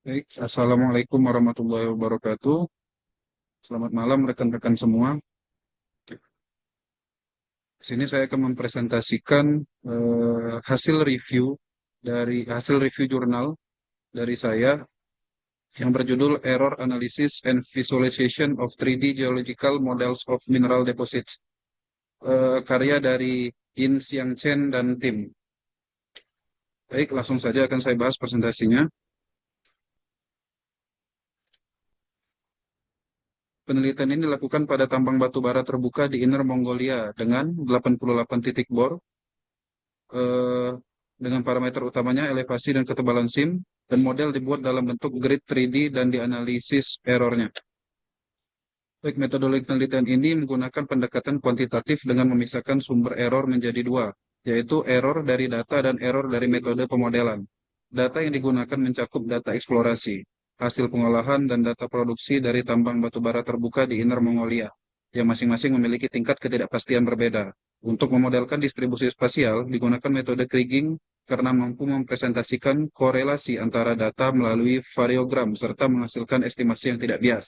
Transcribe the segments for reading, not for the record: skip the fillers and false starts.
Baik, Assalamualaikum warahmatullahi wabarakatuh. Selamat malam rekan-rekan semua. Di sini saya akan mempresentasikan hasil review jurnal dari saya yang berjudul Error Analysis and Visualization of 3D Geological Models of Mineral Deposits, karya dari Yin Xiang Chen dan tim. Baik, langsung saja akan saya bahas presentasinya. Penelitian ini dilakukan pada tambang batu bara terbuka di Inner Mongolia dengan 88 titik bor, eh, dengan parameter utamanya elevasi dan ketebalan SIM, dan model dibuat dalam bentuk grid 3D dan dianalisis errornya. Baik, metodologi penelitian ini menggunakan pendekatan kuantitatif dengan memisahkan sumber error menjadi dua, yaitu error dari data dan error dari metode pemodelan. Data yang digunakan mencakup data eksplorasi, hasil pengolahan, dan data produksi dari tambang batubara terbuka di Inner Mongolia, yang masing-masing memiliki tingkat ketidakpastian berbeda. Untuk memodelkan distribusi spasial, digunakan metode kriging karena mampu mempresentasikan korelasi antara data melalui variogram serta menghasilkan estimasi yang tidak bias.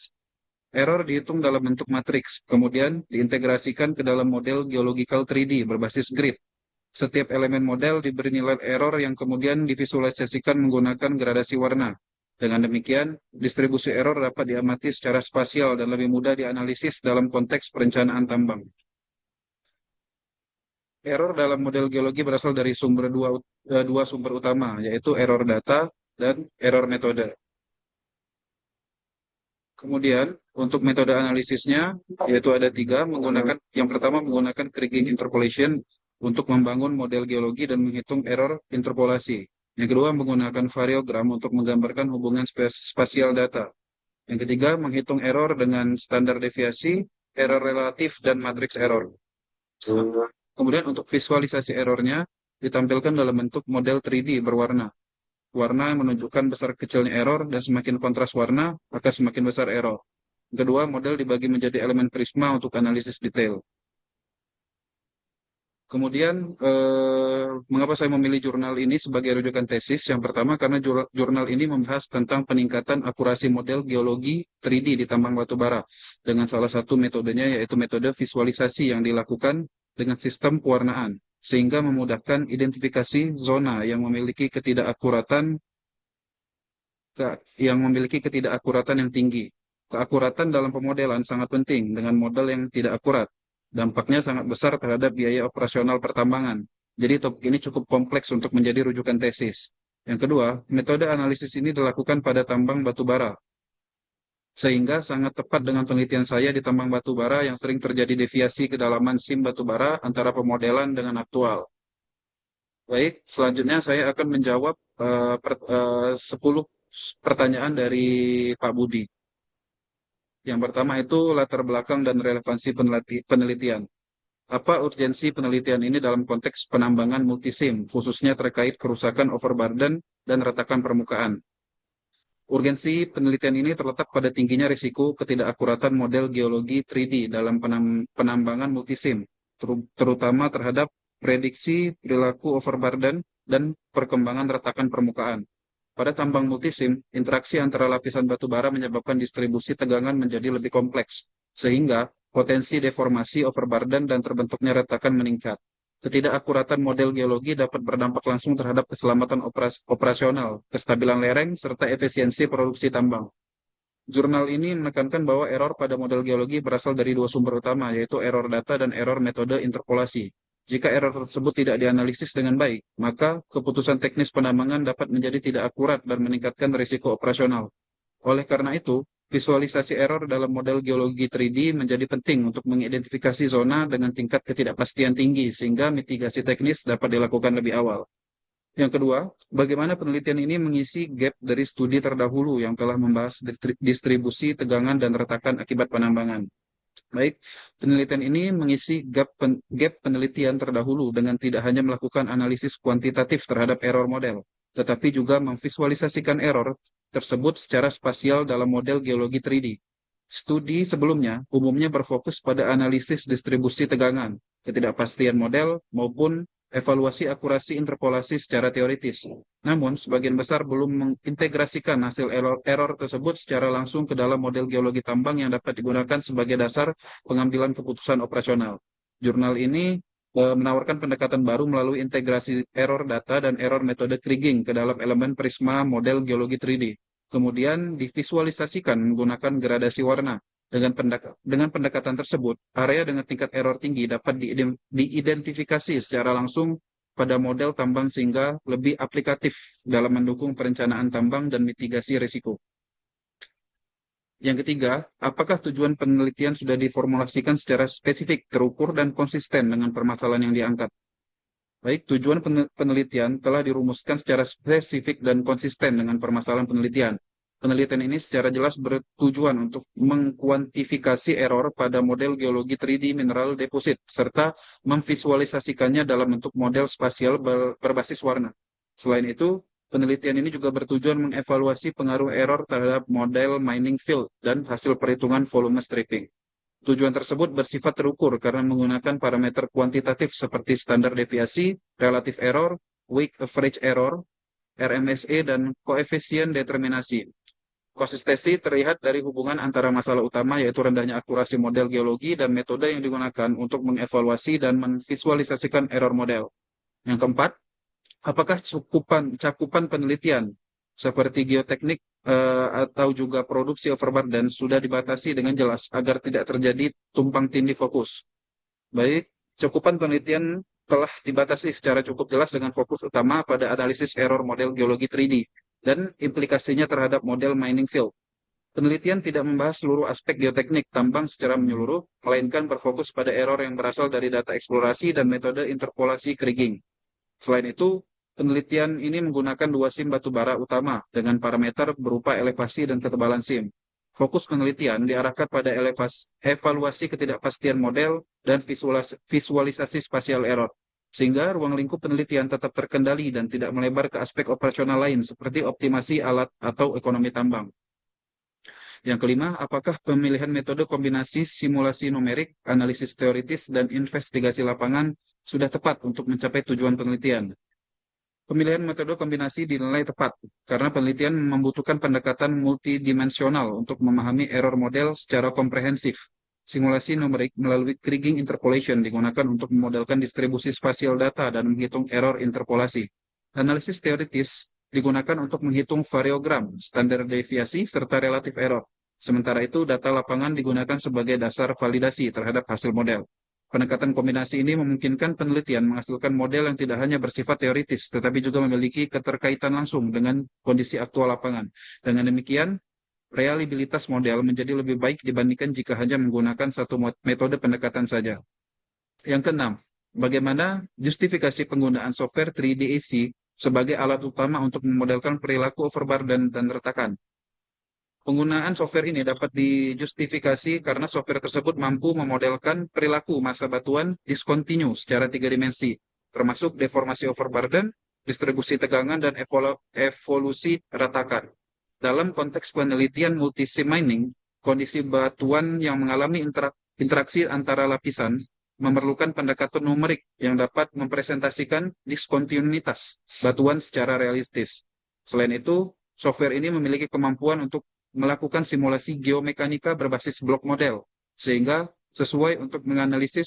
Error dihitung dalam bentuk matriks, kemudian diintegrasikan ke dalam model geological 3D berbasis grid. Setiap elemen model diberi nilai error yang kemudian divisualisasikan menggunakan gradasi warna. Dengan demikian, distribusi error dapat diamati secara spasial dan lebih mudah dianalisis dalam konteks perencanaan tambang. Error dalam model geologi berasal dari dua sumber utama, yaitu error data dan error metode. Kemudian, untuk metode analisisnya, yaitu ada tiga, yang pertama menggunakan kriging interpolation untuk membangun model geologi dan menghitung error interpolasi. Yang kedua, menggunakan variogram untuk menggambarkan hubungan spasial data. Yang ketiga, menghitung error dengan standar deviasi, error relatif, dan matriks error. Kemudian untuk visualisasi errornya, ditampilkan dalam bentuk model 3D berwarna. Warna yang menunjukkan besar kecilnya error, dan semakin kontras warna, maka semakin besar error. Kedua, model dibagi menjadi elemen prisma untuk analisis detail. Kemudian, mengapa saya memilih jurnal ini sebagai rujukan tesis? Yang pertama, karena jurnal ini membahas tentang peningkatan akurasi model geologi 3D di tambang batu bara dengan salah satu metodenya yaitu metode visualisasi yang dilakukan dengan sistem pewarnaan, sehingga memudahkan identifikasi zona yang memiliki ketidakakuratan yang tinggi. Keakuratan dalam pemodelan sangat penting. Dengan model yang tidak akurat, dampaknya sangat besar terhadap biaya operasional pertambangan. Jadi topik ini cukup kompleks untuk menjadi rujukan tesis. Yang kedua, metode analisis ini dilakukan pada tambang batu bara, sehingga sangat tepat dengan penelitian saya di tambang batu bara yang sering terjadi deviasi kedalaman SIM batu bara antara pemodelan dengan aktual. Baik, selanjutnya saya akan menjawab 10 pertanyaan dari Pak Budi. Yang pertama itu latar belakang dan relevansi penelitian. Apa urgensi penelitian ini dalam konteks penambangan multisim, khususnya terkait kerusakan overburden dan retakan permukaan? Urgensi penelitian ini terletak pada tingginya risiko ketidakakuratan model geologi 3D dalam penambangan multisim, terutama terhadap prediksi perilaku overburden dan perkembangan retakan permukaan. Pada tambang multisim, interaksi antara lapisan batu bara menyebabkan distribusi tegangan menjadi lebih kompleks, sehingga potensi deformasi overburden dan terbentuknya retakan meningkat. Ketidakakuratan model geologi dapat berdampak langsung terhadap keselamatan operasional, kestabilan lereng, serta efisiensi produksi tambang. Jurnal ini menekankan bahwa error pada model geologi berasal dari dua sumber utama, yaitu error data dan error metode interpolasi. Jika error tersebut tidak dianalisis dengan baik, maka keputusan teknis penambangan dapat menjadi tidak akurat dan meningkatkan risiko operasional. Oleh karena itu, visualisasi error dalam model geologi 3D menjadi penting untuk mengidentifikasi zona dengan tingkat ketidakpastian tinggi, sehingga mitigasi teknis dapat dilakukan lebih awal. Yang kedua, bagaimana penelitian ini mengisi gap dari studi terdahulu yang telah membahas distribusi tegangan dan retakan akibat penambangan. Baik, penelitian ini mengisi gap penelitian terdahulu dengan tidak hanya melakukan analisis kuantitatif terhadap error model, tetapi juga memvisualisasikan error tersebut secara spasial dalam model geologi 3D. Studi sebelumnya umumnya berfokus pada analisis distribusi tegangan, ketidakpastian model, maupun evaluasi akurasi interpolasi secara teoritis. Namun, sebagian besar belum mengintegrasikan hasil error tersebut secara langsung ke dalam model geologi tambang yang dapat digunakan sebagai dasar pengambilan keputusan operasional. Jurnal ini menawarkan pendekatan baru melalui integrasi error data dan error metode kriging ke dalam elemen prisma model geologi 3D. Kemudian divisualisasikan menggunakan gradasi warna. Dengan pendekatan tersebut, area dengan tingkat error tinggi dapat diidentifikasi secara langsung pada model tambang sehingga lebih aplikatif dalam mendukung perencanaan tambang dan mitigasi risiko. Yang ketiga, apakah tujuan penelitian sudah diformulasikan secara spesifik, terukur, dan konsisten dengan permasalahan yang diangkat? Baik, tujuan penelitian telah dirumuskan secara spesifik dan konsisten dengan permasalahan penelitian. Penelitian ini secara jelas bertujuan untuk mengkuantifikasi error pada model geologi 3D mineral deposit, serta memvisualisasikannya dalam bentuk model spasial berbasis warna. Selain itu, penelitian ini juga bertujuan mengevaluasi pengaruh error terhadap model mining field dan hasil perhitungan volume stripping. Tujuan tersebut bersifat terukur karena menggunakan parameter kuantitatif seperti standar deviasi, relative error, weak average error, RMSE, dan koefisien determinasi. Konsistensi terlihat dari hubungan antara masalah utama yaitu rendahnya akurasi model geologi dan metode yang digunakan untuk mengevaluasi dan memvisualisasikan error model. Yang keempat, apakah cakupan penelitian seperti geoteknik atau juga produksi overburden sudah dibatasi dengan jelas agar tidak terjadi tumpang tindih fokus? Baik, cakupan penelitian telah dibatasi secara cukup jelas dengan fokus utama pada analisis error model geologi 3D dan implikasinya terhadap model mining field. Penelitian tidak membahas seluruh aspek geoteknik tambang secara menyeluruh, melainkan berfokus pada error yang berasal dari data eksplorasi dan metode interpolasi kriging. Selain itu, penelitian ini menggunakan dua SIM batubara utama dengan parameter berupa elevasi dan ketebalan SIM. Fokus penelitian diarahkan pada evaluasi ketidakpastian model dan visualisasi spasial error, sehingga ruang lingkup penelitian tetap terkendali dan tidak melebar ke aspek operasional lain seperti optimasi alat atau ekonomi tambang. Yang kelima, apakah pemilihan metode kombinasi simulasi numerik, analisis teoritis, dan investigasi lapangan sudah tepat untuk mencapai tujuan penelitian? Pemilihan metode kombinasi dinilai tepat karena penelitian membutuhkan pendekatan multidimensional untuk memahami error model secara komprehensif. Simulasi numerik melalui kriging interpolation digunakan untuk memodelkan distribusi spasial data dan menghitung error interpolasi. Analisis teoritis digunakan untuk menghitung variogram, standar deviasi, serta relative error. Sementara itu, data lapangan digunakan sebagai dasar validasi terhadap hasil model. Pendekatan kombinasi ini memungkinkan penelitian menghasilkan model yang tidak hanya bersifat teoritis, tetapi juga memiliki keterkaitan langsung dengan kondisi aktual lapangan. Dengan demikian, reliabilitas model menjadi lebih baik dibandingkan jika hanya menggunakan satu metode pendekatan saja. Yang keenam, bagaimana justifikasi penggunaan software 3DAC sebagai alat utama untuk memodelkan perilaku overburden dan retakan? Penggunaan software ini dapat dijustifikasi karena software tersebut mampu memodelkan perilaku massa batuan diskontinu secara 3 dimensi, termasuk deformasi overburden, distribusi tegangan, dan evolusi retakan. Dalam konteks penelitian multi-sim mining, kondisi batuan yang mengalami interaksi antara lapisan memerlukan pendekatan numerik yang dapat mempresentasikan diskontinuitas batuan secara realistis. Selain itu, software ini memiliki kemampuan untuk melakukan simulasi geomekanika berbasis blok model, sehingga sesuai untuk menganalisis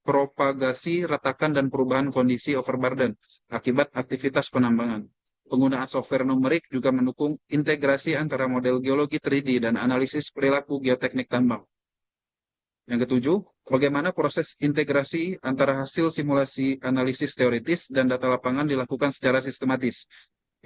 propagasi retakan dan perubahan kondisi overburden akibat aktivitas penambangan. Penggunaan software numerik juga mendukung integrasi antara model geologi 3D dan analisis perilaku geoteknik tambang. Yang ketujuh, bagaimana proses integrasi antara hasil simulasi analisis teoritis dan data lapangan dilakukan secara sistematis.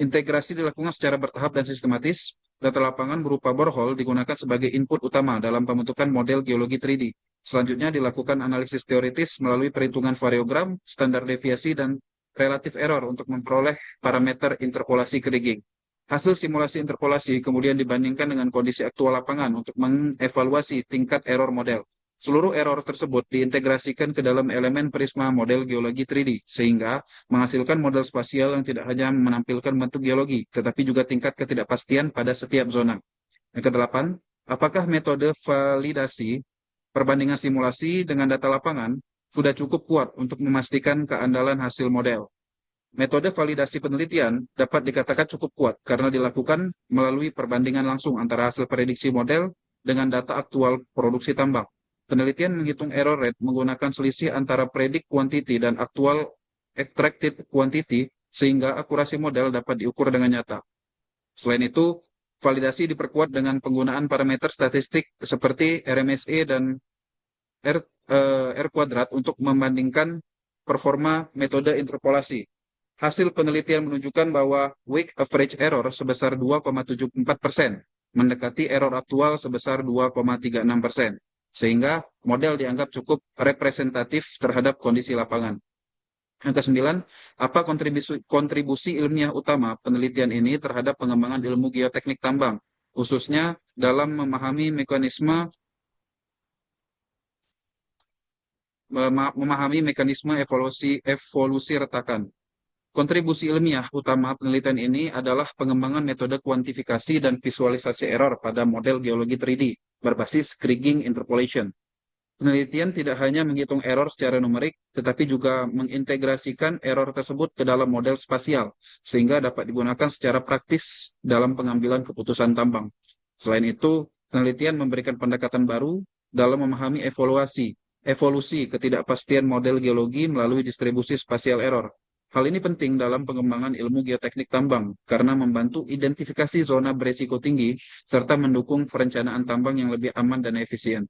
Integrasi dilakukan secara bertahap dan sistematis. Data lapangan berupa borehole digunakan sebagai input utama dalam pembentukan model geologi 3D. Selanjutnya dilakukan analisis teoritis melalui perhitungan variogram, standar deviasi, dan relative error untuk memperoleh parameter interpolasi kriging. Hasil simulasi interpolasi kemudian dibandingkan dengan kondisi aktual lapangan untuk mengevaluasi tingkat error model. Seluruh error tersebut diintegrasikan ke dalam elemen prisma model geologi 3D, sehingga menghasilkan model spasial yang tidak hanya menampilkan bentuk geologi, tetapi juga tingkat ketidakpastian pada setiap zona. Yang kedelapan, apakah metode validasi perbandingan simulasi dengan data lapangan sudah cukup kuat untuk memastikan keandalan hasil model. Metode validasi penelitian dapat dikatakan cukup kuat karena dilakukan melalui perbandingan langsung antara hasil prediksi model dengan data aktual produksi tambang. Penelitian menghitung error rate menggunakan selisih antara predict quantity dan aktual extracted quantity sehingga akurasi model dapat diukur dengan nyata. Selain itu, validasi diperkuat dengan penggunaan parameter statistik seperti RMSE dan R, R kuadrat untuk membandingkan performa metode interpolasi. Hasil penelitian menunjukkan bahwa weak average error sebesar 2,74%, mendekati error aktual sebesar 2,36%, sehingga model dianggap cukup representatif terhadap kondisi lapangan. Yang ke-9, apa kontribusi ilmiah utama penelitian ini terhadap pengembangan ilmu geoteknik tambang, khususnya dalam memahami mekanisme evolusi retakan. Kontribusi ilmiah utama penelitian ini adalah pengembangan metode kuantifikasi dan visualisasi error pada model geologi 3D berbasis Kriging Interpolation. Penelitian tidak hanya menghitung error secara numerik, tetapi juga mengintegrasikan error tersebut ke dalam model spasial, sehingga dapat digunakan secara praktis dalam pengambilan keputusan tambang. Selain itu, penelitian memberikan pendekatan baru dalam memahami evolusi ketidakpastian model geologi melalui distribusi spasial error. Hal ini penting dalam pengembangan ilmu geoteknik tambang karena membantu identifikasi zona berisiko tinggi serta mendukung perencanaan tambang yang lebih aman dan efisien.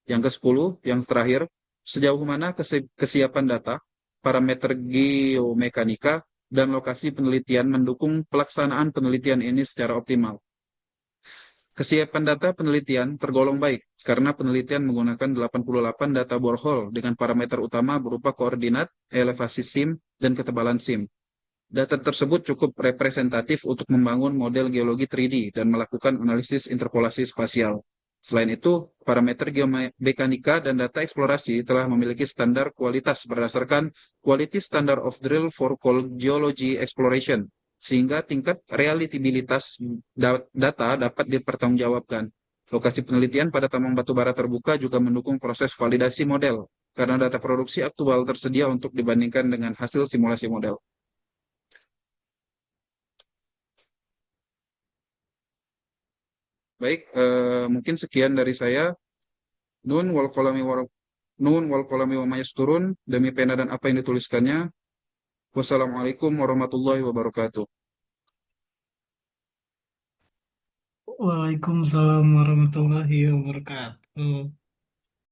Yang ke-10, yang terakhir, sejauh mana kesiapan data, parameter geomekanika, dan lokasi penelitian mendukung pelaksanaan penelitian ini secara optimal. Kesiapan data penelitian tergolong baik karena penelitian menggunakan 88 data borehole dengan parameter utama berupa koordinat, elevasi SIM, dan ketebalan SIM. Data tersebut cukup representatif untuk membangun model geologi 3D dan melakukan analisis interpolasi spasial. Selain itu, parameter geomekanika dan data eksplorasi telah memiliki standar kualitas berdasarkan Quality Standard of Drill for Geology Exploration, sehingga tingkat realitabilitas data dapat dipertanggungjawabkan. Lokasi penelitian pada tambang batubara terbuka juga mendukung proses validasi model, karena data produksi aktual tersedia untuk dibandingkan dengan hasil simulasi model. Baik, mungkin sekian dari saya. Nun wal kolami nun wal kolami wa mayasturun, demi pena dan apa yang dituliskannya. Wassalamualaikum warahmatullahi wabarakatuh. Waalaikumsalam warahmatullahi wabarakatuh.